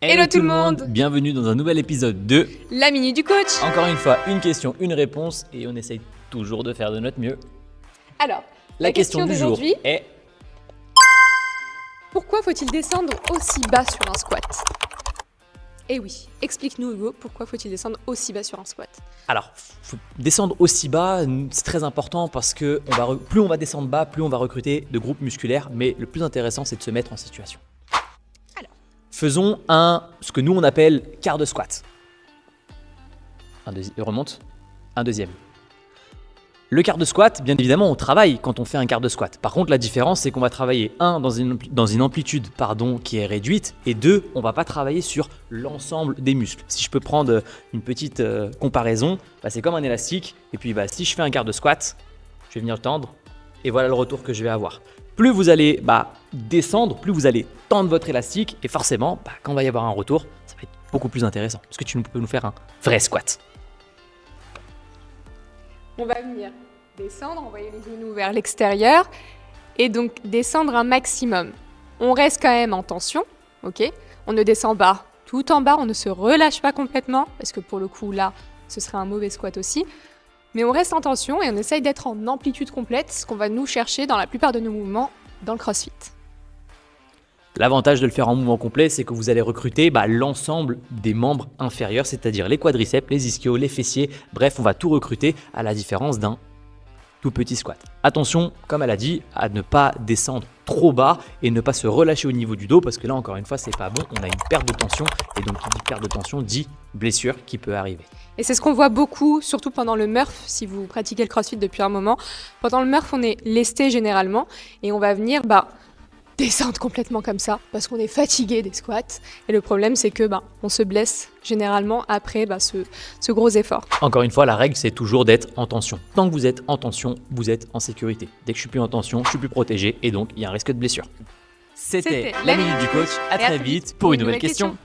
Hello tout le monde. Bienvenue dans un nouvel épisode de La minute du coach. Encore une fois, une question, une réponse et on essaye toujours de faire de notre mieux. Alors, La question du jour d'aujourd'hui, est... pourquoi faut-il descendre aussi bas sur un squat? Eh oui, explique-nous Hugo, pourquoi faut-il descendre aussi bas sur un squat? Alors, faut descendre aussi bas, c'est très important parce que plus on va descendre bas, plus on va recruter de groupes musculaires, mais le plus intéressant c'est de se mettre en situation. Faisons ce que nous on appelle quart de squat. Remonte. Un deuxième. Le quart de squat, bien évidemment, on travaille quand on fait un quart de squat. Par contre, la différence, c'est qu'on va travailler, dans une amplitude qui est réduite, et deux, on va pas travailler sur l'ensemble des muscles. Si je peux prendre une petite comparaison, c'est comme un élastique, et puis si je fais un quart de squat, je vais venir le tendre, et voilà le retour que je vais avoir. Plus vous allez descendre, plus vous allez tendre votre élastique, et forcément, quand il va y avoir un retour, ça va être beaucoup plus intéressant. Est-ce que tu peux nous faire un vrai squat? On va venir descendre, envoyer les genoux vers l'extérieur, et donc descendre un maximum. On reste quand même en tension, ok? On ne descend pas tout en bas, on ne se relâche pas complètement, parce que pour le coup là, ce serait un mauvais squat aussi. Mais on reste en tension et on essaye d'être en amplitude complète, ce qu'on va nous chercher dans la plupart de nos mouvements dans le CrossFit. L'avantage de le faire en mouvement complet, c'est que vous allez recruter l'ensemble des membres inférieurs, c'est-à-dire les quadriceps, les ischios, les fessiers. Bref, on va tout recruter à la différence d'un tout petit squat. Attention, comme elle a dit, à ne pas descendre trop bas et ne pas se relâcher au niveau du dos parce que là, encore une fois, c'est pas bon. On a une perte de tension et donc qui dit perte de tension dit blessure qui peut arriver. Et c'est ce qu'on voit beaucoup, surtout pendant le Murph, si vous pratiquez le CrossFit depuis un moment. Pendant le Murph, on est lesté généralement et on va venir descendre complètement comme ça parce qu'on est fatigué des squats. Et le problème, c'est que on se blesse généralement après ce gros effort. Encore une fois, la règle, c'est toujours d'être en tension. Tant que vous êtes en tension, vous êtes en sécurité. Dès que je suis plus en tension, je suis plus protégé et donc il y a un risque de blessure. C'était la minute du coach. À très vite pour une nouvelle question.